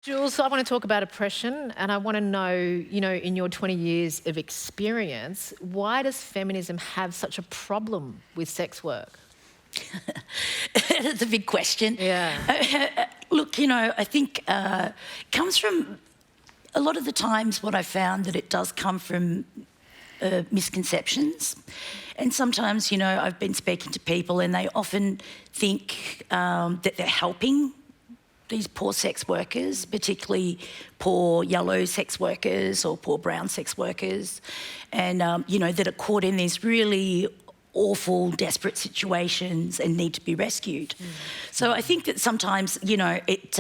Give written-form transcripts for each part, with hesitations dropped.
Jules, I want to talk about oppression, and I want to know, in your 20 years of experience, why does feminism have such a problem with sex work? That's a big question. Yeah. Look, I think it comes from a lot of the times what I found that it does come from misconceptions. And sometimes, I've been speaking to people and they often think that they're helping these poor sex workers, particularly poor yellow sex workers or poor brown sex workers, and, that are caught in these really awful, desperate situations and need to be rescued. So I think that sometimes, it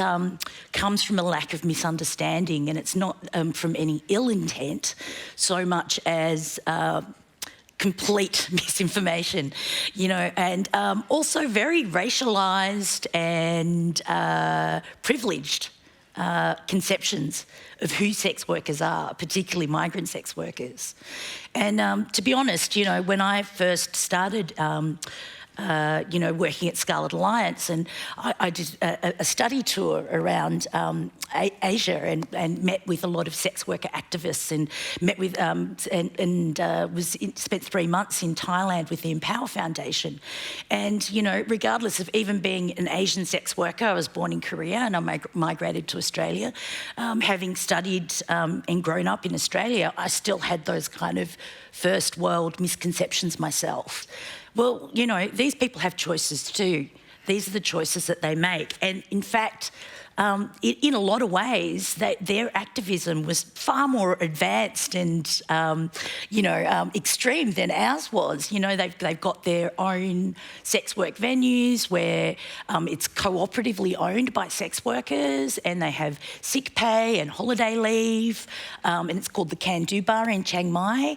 comes from a lack of misunderstanding, and it's not from any ill intent so much as complete misinformation, and also very racialised and privileged conceptions of who sex workers are, particularly migrant sex workers. And to be honest, when I first started working at Scarlet Alliance, and I did a study tour around Asia and met with a lot of sex worker activists, and met with spent 3 months in Thailand with the Empower Foundation. And regardless of even being an Asian sex worker, I was born in Korea and I migrated to Australia. Having studied and grown up in Australia, I still had those kind of first world misconceptions myself. Well, these people have choices too. These are the choices that they make. And in fact, in a lot of ways, their activism was far more advanced and, extreme than ours was. They've got their own sex work venues where it's cooperatively owned by sex workers, and they have sick pay and holiday leave, and it's called the Can Do Bar in Chiang Mai.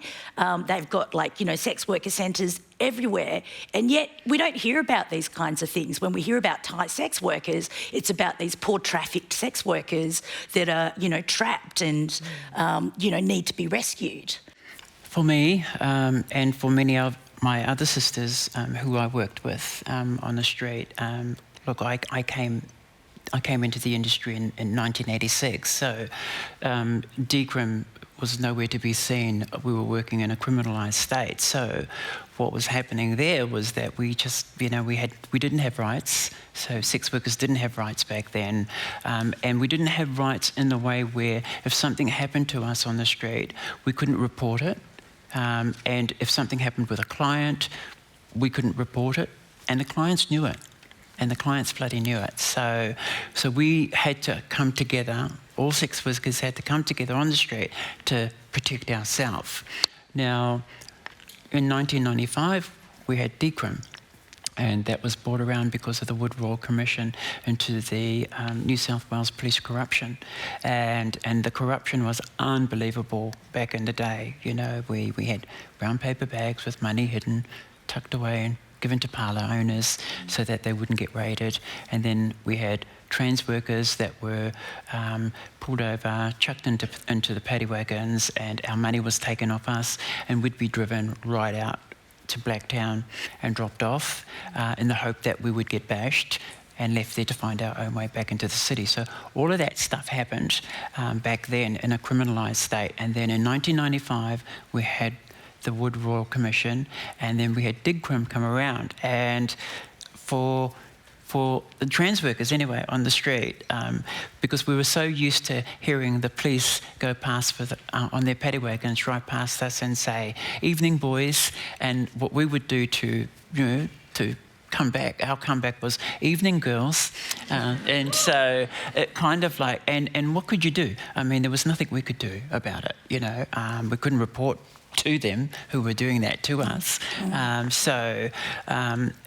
They've got, sex worker centres everywhere, and yet we don't hear about these kinds of things. When we hear about Thai sex workers, it's about these poor trafficked sex workers that are, trapped and, need to be rescued. For me, and for many of my other sisters who I worked with on the street, look, I came into the industry in 1986, so decrim was nowhere to be seen. We were working in a criminalised state. So what was happening there was that we just, we didn't have rights. So sex workers didn't have rights back then. And we didn't have rights in the way where if something happened to us on the street, we couldn't report it. And if something happened with a client, we couldn't report it. And the clients knew it. And the clients bloody knew it. So we had to come together, all sex workers had to come together on the street to protect ourselves. Now, in 1995, we had decrim, and that was brought around because of the Wood Royal Commission into the New South Wales police corruption. And the corruption was unbelievable back in the day. We had brown paper bags with money hidden, tucked away and given to parlour owners so that they wouldn't get raided. And then we had trans workers that were pulled over, chucked into the paddy wagons, and our money was taken off us, and we'd be driven right out to Blacktown and dropped off in the hope that we would get bashed and left there to find our own way back into the city. So all of that stuff happened back then in a criminalised state. And then in 1995, we had the Wood Royal Commission, and then we had decrim come around. And for the trans workers anyway on the street, because we were so used to hearing the police go past on their paddy wagons, drive past us and say, "Evening, boys," and what we would do to come back, our comeback was, "Evening, girls." And so it kind of and what could you do? I mean, there was nothing we could do about it, we couldn't report to them who were doing that to us. So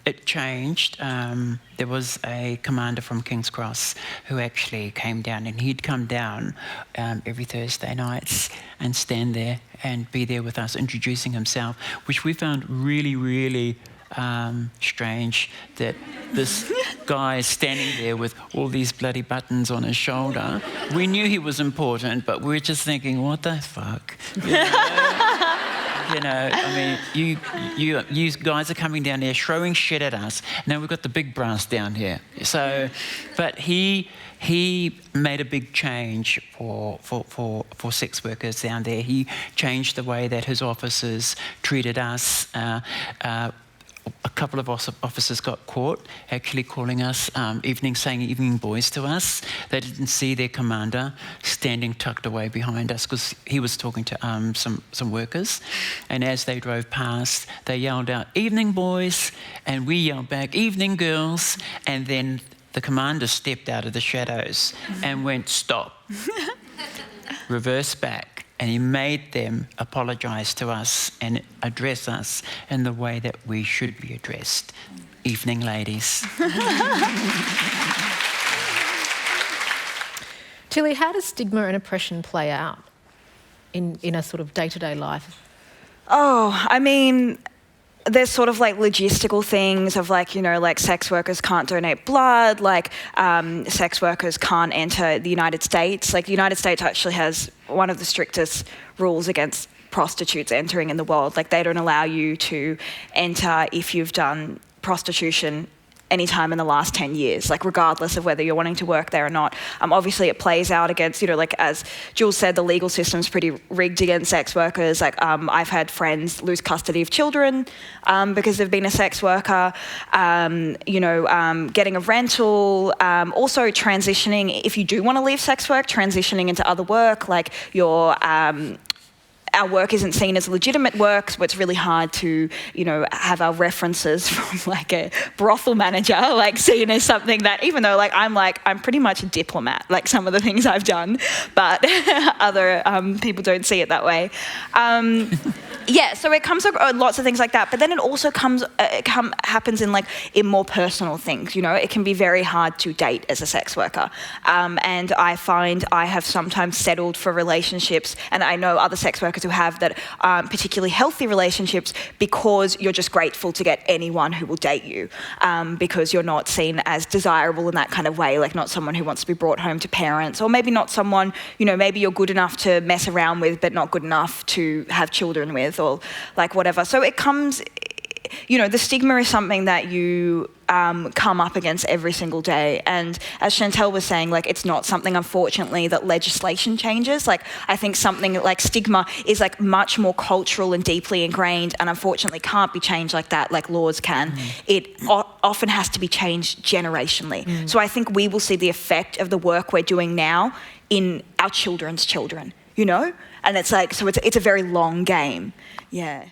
it changed. There was a commander from King's Cross who actually came down, and he'd come down every Thursday nights and stand there and be there with us, introducing himself, which we found really, really strange, that this guy is standing there with all these bloody buttons on his shoulder. We knew he was important, but we were just thinking, what the fuck? You know, I mean, you guys are coming down there throwing shit at us. Now we've got the big brass down here. So, but he made a big change for sex workers down there. He changed the way that his officers treated us. A couple of officers got caught actually calling us saying evening boys to us. They didn't see their commander standing tucked away behind us because he was talking to some workers. And as they drove past, they yelled out, "Evening boys," and we yelled back, "Evening girls," and then the commander stepped out of the shadows and went, "Stop." Reverse back. And he made them apologise to us and address us in the way that we should be addressed. Evening, ladies. Tilly, how does stigma and oppression play out in a sort of day-to-day life? Oh, I mean, there's sort of like logistical things of like, you know, like sex workers can't donate blood, like sex workers can't enter the United States. Like the United States actually has one of the strictest rules against prostitutes entering in the world. Like they don't allow you to enter if you've done prostitution anytime in the last 10 years, like regardless of whether you're wanting to work there or not. Obviously it plays out against, you know, like as Jules said, the legal system's pretty rigged against sex workers. Like I've had friends lose custody of children because they've been a sex worker, getting a rental, also transitioning, if you do want to leave sex work, transitioning into other work, like our work isn't seen as legitimate work, so it's really hard to, you know, have our references from like a brothel manager, like seen as something that, even though I'm pretty much a diplomat, like some of the things I've done, but other people don't see it that way. Yeah, so it comes lots of things like that, but then it also happens in more personal things. You know, it can be very hard to date as a sex worker, and I find I have sometimes settled for relationships, and I know other sex workers who have that particularly healthy relationships because you're just grateful to get anyone who will date you, because you're not seen as desirable in that kind of way, like not someone who wants to be brought home to parents, or maybe not someone, you know, maybe you're good enough to mess around with but not good enough to have children with, or like whatever. So it comes, you know, the stigma is something that you come up against every single day. And as Chantel was saying, like, it's not something, unfortunately, that legislation changes. Like, I think something like stigma is like much more cultural and deeply ingrained, and unfortunately can't be changed like that, like laws can. It often has to be changed generationally. So I think we will see the effect of the work we're doing now in our children's children, you know? And it's like, so it's a very long game. Yeah.